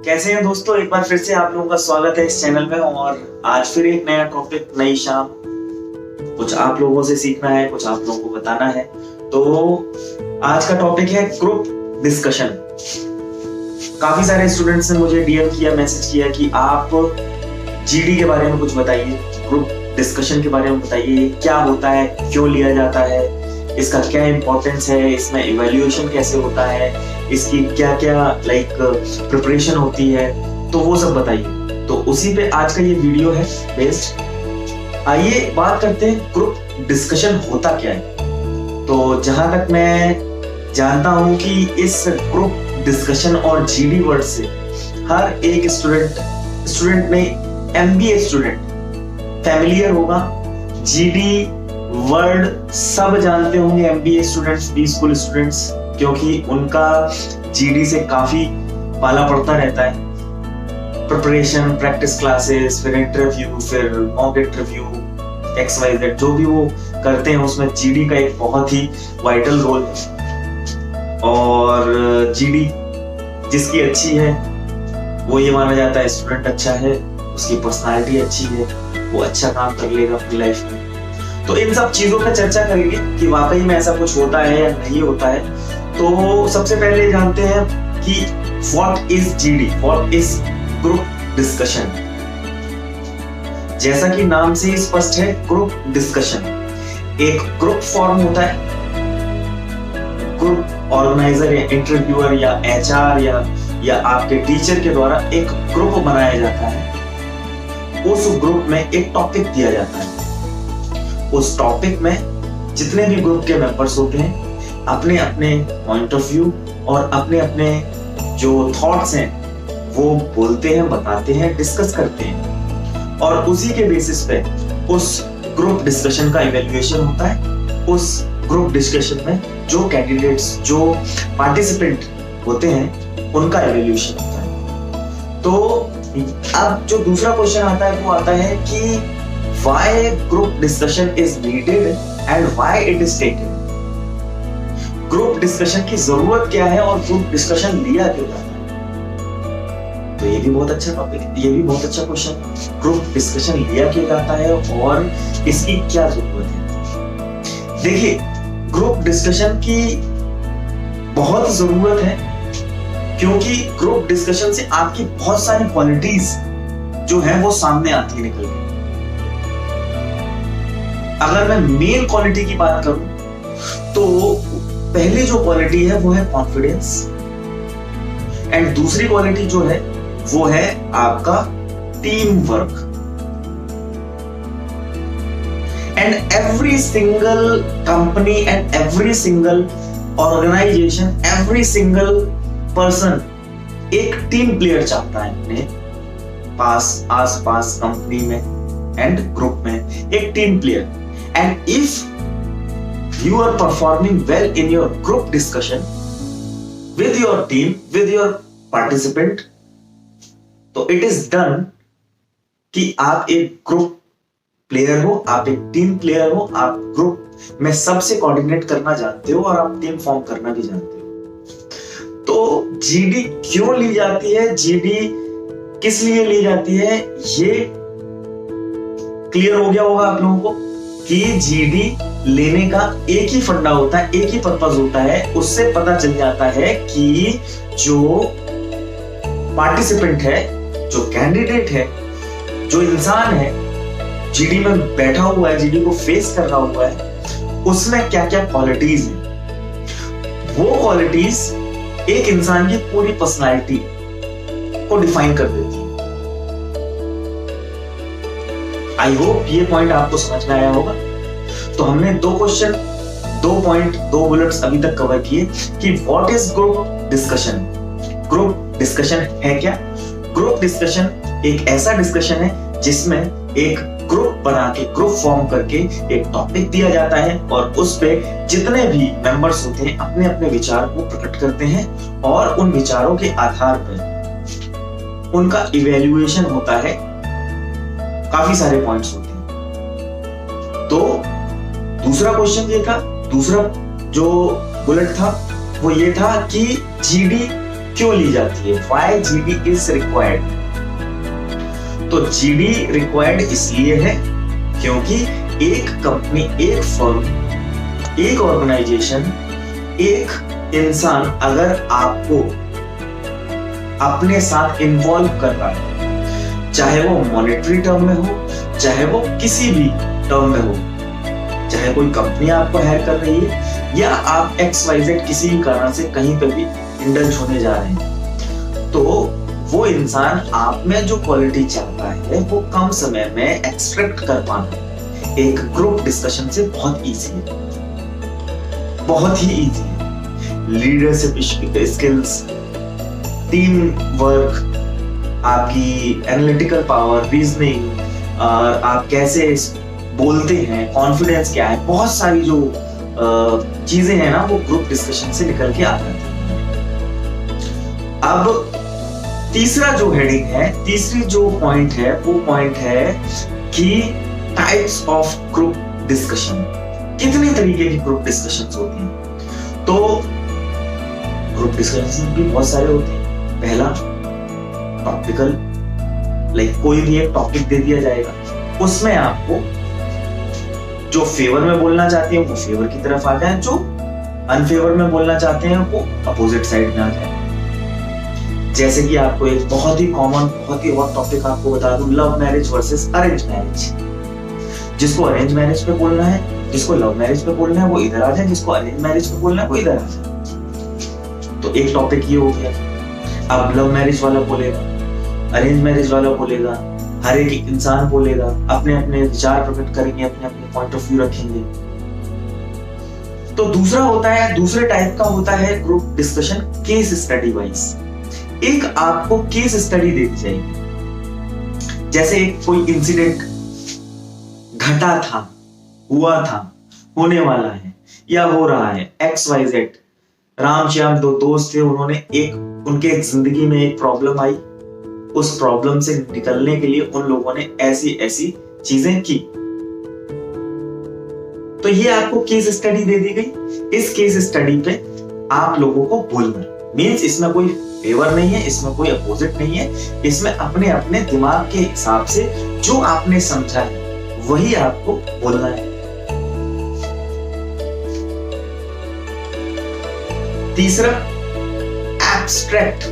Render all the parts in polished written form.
कैसे हैं दोस्तों, एक बार फिर से आप लोगों का स्वागत है इस चैनल में। और आज फिर एक नया टॉपिक, नई शाम, कुछ आप लोगों से सीखना है, कुछ आप लोगों को बताना है। तो आज का टॉपिक है ग्रुप डिस्कशन। काफी सारे स्टूडेंट्स ने मुझे डीएम किया, मैसेज किया कि आप जीडी के बारे में कुछ बताइए, ग्रुप डिस्कशन के बारे में बताइए, क्या होता है, क्यों लिया जाता है, इसका क्या इंपॉर्टेंस है, इसमें इवैल्यूएशन कैसे होता है, इसकी क्या क्या प्रिपरेशन होती है, तो वो सब बताइए। तो उसी पे आज का ये वीडियो है बेस्ड। आइए बात करते हैं ग्रुप डिस्कशन होता क्या है। तो जहां तक मैं जानता हूं कि इस ग्रुप डिस्कशन और जीडी वर्ड से हर एक स्टूडेंट में, एमबीए स्टूडेंट फैमिलियर होगा। जीडी वर्ड सब जानते होंगे MBA students, B school students, क्योंकि उनका जीडी से काफी पाला पड़ता रहता है। प्रिपरेशन, प्रैक्टिस क्लासेस, फिर इंटरव्यू, फिर मॉक इंटरव्यू, XYZ जो भी वो करते हैं उसमें जीडी का एक बहुत ही वाइटल रोल है। और जीडी जिसकी अच्छी है वो ये माना जाता है स्टूडेंट अच्छा है, उसकी पर्सनालिटी अच्छी है, वो अच्छा काम कर लेगा अपनी लाइफ में। तो इन सब चीजों पर चर्चा करेंगे कि वाकई में ऐसा कुछ होता है या नहीं होता है। तो सबसे पहले जानते हैं कि what is GD, what is group discussion. जैसा कि नाम से ही स्पष्ट है, ग्रुप डिस्कशन एक ग्रुप फॉर्म होता है। ग्रुप ऑर्गेनाइजर या इंटरव्यूअर या एचआर या आपके टीचर के द्वारा एक ग्रुप बनाया जाता है। उस ग्रुप में एक टॉपिक दिया जाता है। उस टॉपिक में जितने भी ग्रुप के मेंबर्स होते हैं अपने अपने पॉइंट ऑफ व्यू और अपने अपने जो थॉट्स हैं वो बोलते हैं, बताते हैं, डिस्कस करते हैं। और उसी के बेसिस पे उस ग्रुप डिस्कशन का इवैल्यूएशन होता है। उस ग्रुप डिस्कशन में जो कैंडिडेट्स, जो पार्टिसिपेंट होते हैं उनका इवैल्यूएशन होता है। तो अब जो दूसरा क्वेश्चन आता है वो आता है कि why group discussion is needed and why it is taken। Group discussion की जरूरत क्या है और ग्रुप डिस्कशन लिया क्यों जाता है। तो ये भी बहुत अच्छा टॉपिक, ये भी बहुत अच्छा क्वेश्चन है। ग्रुप डिस्कशन लिया क्यों जाता है और इसकी क्या जरूरत है। देखिए, ग्रुप डिस्कशन की बहुत जरूरत है क्योंकि ग्रुप डिस्कशन से आपकी बहुत सारी क्वालिटीज जो है वो सामने आती निकल के। अगर मैं मेन क्वालिटी की बात करूं तो पहली जो क्वालिटी है वो है कॉन्फिडेंस, एंड दूसरी क्वालिटी जो है वो है आपका team work. And every single company and every single organisation, every single person एक टीम प्लेयर चाहता है अपने आस पास कंपनी में एंड ग्रुप में, एक team player. And if you are performing well in your group discussion with your team, with your participant, तो it is done कि आप एक ग्रुप प्लेयर हो, आप एक टीम प्लेयर हो, आप ग्रुप में सबसे कोऑर्डिनेट करना जानते हो और आप टीम फॉर्म करना भी जानते हो। तो जीडी क्यों ली जाती है, जीडी किस लिए ली जाती है, ये क्लियर हो गया होगा आप लोगों को कि जीडी लेने का एक ही फंडा होता है, एक ही पर्पस होता है। उससे पता चल जाता है कि जो पार्टिसिपेंट है, जो कैंडिडेट है, जो इंसान है जीडी में बैठा हुआ है, जीडी को फेस कर रहा हुआ है, उसमें क्या क्या क्वालिटीज हैं। वो क्वालिटीज एक इंसान की पूरी पर्सनालिटी को डिफाइन कर देती है। आई होप ये पॉइंट आपको समझ में आया होगा। तो हमने दो क्वेश्चन, दो पॉइंट, दो बुलेट्स अभी तक कवर किए कि what is group discussion. Group discussion है क्या? ग्रुप डिस्कशन एक ऐसा डिस्कशन है जिसमें एक ग्रुप बना के, ग्रुप फॉर्म करके एक टॉपिक दिया जाता है और उस पे जितने भी मेंबर्स होते हैं अपने अपने विचार को प्रकट करते हैं और उन विचारों के आधार पर उनका इवैल्यूएशन होता है। काफी सारे पॉइंट्स होते हैं। तो दूसरा क्वेश्चन ये था, दूसरा जो बुलेट था वो ये था कि जीडी क्यों ली जाती है, व्हाई जीडी इज रिक्वायर्ड। तो जीडी रिक्वायर्ड इसलिए है क्योंकि एक कंपनी, एक फर्म, एक ऑर्गेनाइजेशन, एक इंसान अगर आपको अपने साथ इन्वॉल्व कर रहा है, चाहे वो मॉनेटरी टर्म में हो, चाहे वो किसी भी टर्म में हो, चाहे कोई कंपनी आपको हायर कर रही है या आप XYZ किसी भी कारण से कहीं पे भी इंडल्ज होने जा रहे हैं, तो वो इंसान आप में जो क्वालिटी चाहता है वो कम समय में एक्सट्रैक्ट कर पाना एक ग्रुप डिस्कशन से बहुत इजी है, बहुत ही इजी है। लीडरशिप स्किल्स, टीम वर्क, आपकी एनालिटिकल पावर, रीजनिंग, आप कैसे बोलते हैं, कॉन्फिडेंस क्या है, बहुत सारी जो चीजें हैं ना वो ग्रुप डिस्कशन से निकल के आ जाती है। अब तीसरा जो हेडिंग है, तीसरी जो पॉइंट है वो पॉइंट है कि टाइप्स ऑफ ग्रुप डिस्कशन, कितने तरीके की ग्रुप डिस्कशंस होती हैं। तो ग्रुप डिस्कशन भी बहुत सारे होते हैं। पहला टॉपिकल, लाइक कोई भी एक टॉपिक दे दिया जाएगा, उसमें आपको जो फेवर में बोलना चाहते हैं वो फेवर की तरफ आ जाए, जो अनफेवर में बोलना चाहते हैं वो अपोजिट साइड में आ जाए। जैसे कि आपको एक बहुत ही कॉमन, बहुत ही और टॉपिक आपको बता दूं, love marriage versus arrange marriage. जिसको अरेंज मैरिज पे बोलना है, जिसको लव मैरिज पे बोलना है वो इधर आ जाए, जिसको अरेंज मैरिज पे बोलना है वो इधर आ जाए। तो एक टॉपिक ये हो गया। अब लव मैरिज वाला बोलेगा, अरेंज मैरिज वाला बोलेगा, हर एक इंसान बोलेगा, अपने अपने विचार प्रकट करेंगे, अपने अपने पॉइंट ऑफ व्यू रखेंगे। तो दूसरा होता है, दूसरे टाइप का होता है group discussion case study wise. एक आपको केस स्टडी दे दी जाएगी, जैसे एक कोई इंसिडेंट घटा था, हुआ था, होने वाला है या हो रहा है, XYZ। राम श्याम दो दोस्त थे, उनके जिंदगी में एक प्रॉब्लम आई, उस प्रॉब्लम से निकलने के लिए उन लोगों ने ऐसी ऐसी चीजें की। तो ये आपको केस स्टडी दे दी गई। इस केस स्टडी पे आप लोगों को बोलना, मींस इसमें कोई फेवर नहीं है, इसमें कोई अपोजिट नहीं है, इसमें अपने अपने दिमाग के हिसाब से जो आपने समझा है वही आपको बोलना है। तीसरा, एब्स्ट्रैक्ट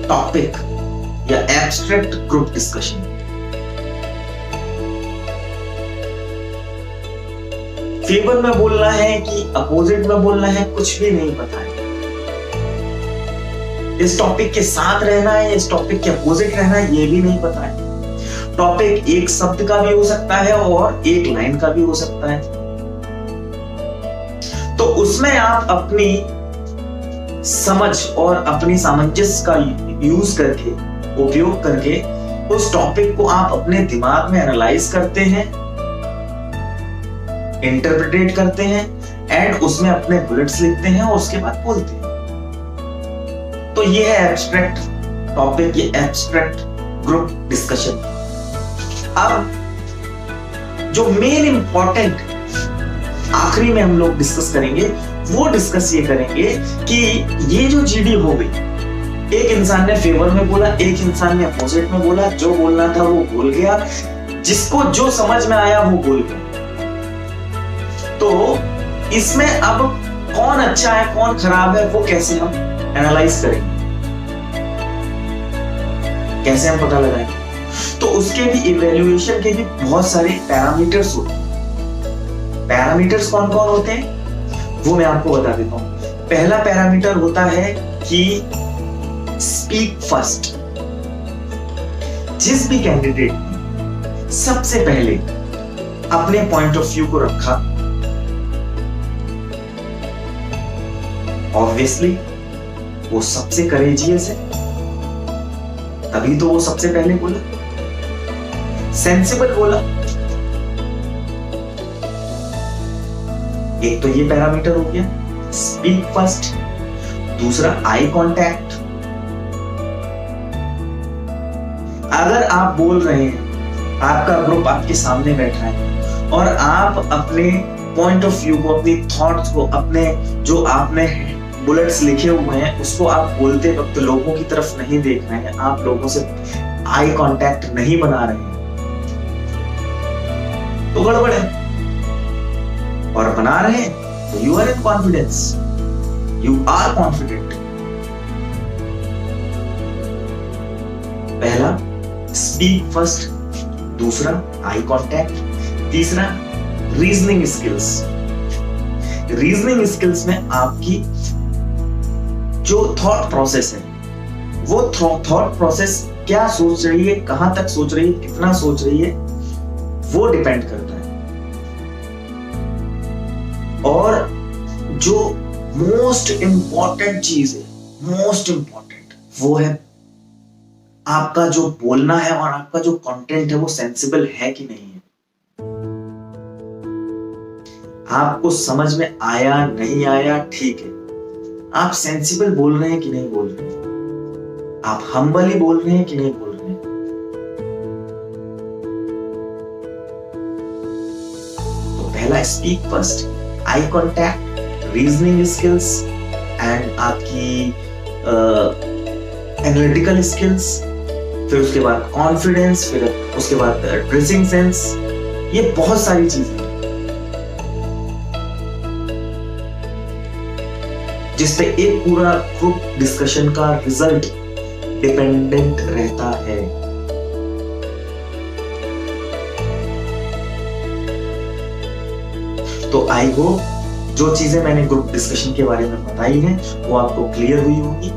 टॉपिक या एब्स्ट्रैक्ट ग्रुप डिस्कशन। फेवर में बोलना है कि अपोजिट में बोलना है, कुछ भी नहीं पता है। इस टॉपिक के साथ रहना है, इस टॉपिक के अपोजिट रहना है, ये भी नहीं पता है। टॉपिक एक शब्द का भी हो सकता है और एक लाइन का भी हो सकता है। तो उसमें आप अपनी समझ और अपनी सामंजस्य का यूज करके, उपयोग करके उस टॉपिक को आप अपने दिमाग में एनालाइज करते हैं, इंटरप्रेट करते हैं एंड उसमें अपने बुलेट्स लिखते हैं और उसके बाद बोलते हैं। तो ये है एब्स्ट्रैक्ट टॉपिक, ये एब्स्ट्रैक्ट ग्रुप डिस्कशन। अब जो मेन इंपॉर्टेंट आखिरी में हम लोग डिस्कस करेंगे, वो डिस्कस ये करेंगे कि ये जो जीडी हो गई, एक इंसान ने फेवर में बोला, एक इंसान ने अपोजिट में बोला, जो बोलना था वो बोल गया, जिसको जो समझ में आया वो बोल गया। तो इसमें अब कौन अच्छा है कौन खराब है वो कैसे हम एनालाइज करेंगे, कैसे हम पता लगाएंगे? तो उसके भी इवैल्यूएशन के भी बहुत सारे पैरामीटर्स होते हैं। पैरामीटर्स कौन कौन होते हैं वो मैं आपको बता देता हूं। पहला पैरामीटर होता है कि स्पीक फर्स्ट। जिस भी कैंडिडेट ने सबसे पहले अपने पॉइंट ऑफ व्यू को रखा, ऑब्वियसली वो सबसे करेजियस है, तभी तो वो सबसे पहले बोला, सेंसिबल बोला। एक तो ये पैरामीटर हो गया, स्पीक फर्स्ट। दूसरा, आई कांटेक्ट। अगर आप बोल रहे हैं, आपका ग्रुप आपके सामने बैठा है और आप अपने पॉइंट ऑफ व्यू को, अपनी थॉट्स को, अपने जो आपने बुलेट्स लिखे हुए हैं उसको आप बोलते वक्त लोगों की तरफ नहीं देख रहे हैं, आप लोगों से आई कांटेक्ट नहीं बना रहे हैं, तो गड़बड़ है। और बना रहे हैं तो you are in confidence, you are confident. पहला स्पीक फर्स्ट, दूसरा आई कांटेक्ट, तीसरा रीजनिंग स्किल्स। रीजनिंग स्किल्स में आपकी जो थॉट प्रोसेस है, वो थॉट प्रोसेस क्या सोच रही है, कहां तक सोच रही है, कितना सोच रही है, वो डिपेंड करता है। और जो मोस्ट इंपॉर्टेंट चीज है, मोस्ट इंपॉर्टेंट, वो है आपका जो बोलना है और आपका जो कंटेंट है वो सेंसिबल है कि नहीं है। आपको समझ में आया नहीं आया ठीक है, आप सेंसिबल बोल रहे हैं कि नहीं बोल रहे हैं, आप हम्बली बोल रहे हैं कि नहीं बोल रहे हैं। तो पहला speak first, eye contact, reasoning skills and आपकी एनालिटिकल स्किल्स, फिर उसके बाद कॉन्फिडेंस, फिर उसके बाद ड्रेसिंग सेंस, ये बहुत सारी चीजें जिसपे एक पूरा ग्रुप डिस्कशन का रिजल्ट डिपेंडेंट रहता है। तो आई होप जो चीजें मैंने ग्रुप डिस्कशन के बारे में बताई हैं वो आपको क्लियर हुई होगी,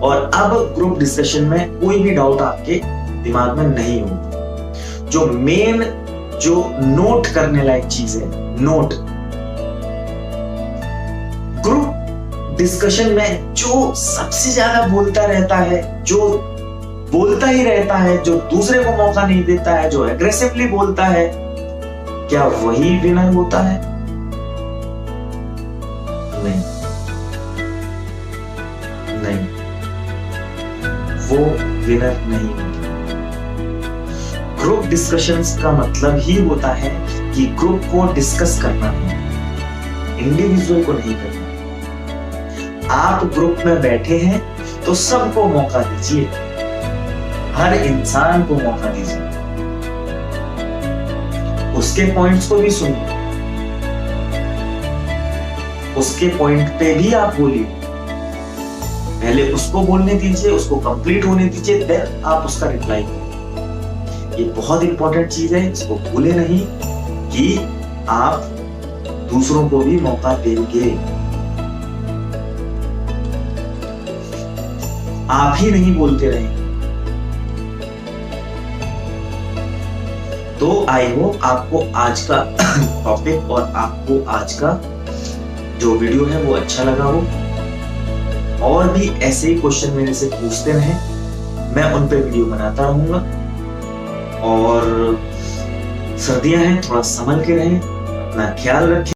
और अब ग्रुप डिस्कशन में कोई भी डाउट आपके दिमाग में नहीं होगा। जो मेन जो नोट करने लायक चीज है, नोट, ग्रुप डिस्कशन में जो सबसे ज्यादा बोलता रहता है, जो बोलता ही रहता है, जो दूसरे को मौका नहीं देता है, जो एग्रेसिवली बोलता है, क्या वही विनर होता है? नहीं, नहीं, वो विनर नहीं होता। ग्रुप डिस्कशंस का मतलब ही होता है कि ग्रुप को डिस्कस करना है, इंडिविजुअल को नहीं करना। आप ग्रुप में बैठे हैं तो सबको मौका दीजिए, हर इंसान को मौका दीजिए, उसके पॉइंट्स को भी सुनिए, उसके पॉइंट पे भी आप बोलिए, पहले उसको बोलने दीजिए, उसको कंप्लीट होने दीजिए, देन आप उसका रिप्लाई करिए। ये बहुत इंपॉर्टेंट चीज है, इसको भूले नहीं कि आप दूसरों को भी मौका देंगे, आप ही नहीं बोलते रहेंगे। तो आई होप आपको आज का टॉपिक और आपको आज का जो वीडियो है वो अच्छा लगा हो। और भी ऐसे ही क्वेश्चन मेरे से पूछते रहें, मैं उन पे वीडियो बनाता रहूंगा। और सर्दियां हैं, थोड़ा संभल के रहें, अपना ख्याल रखें।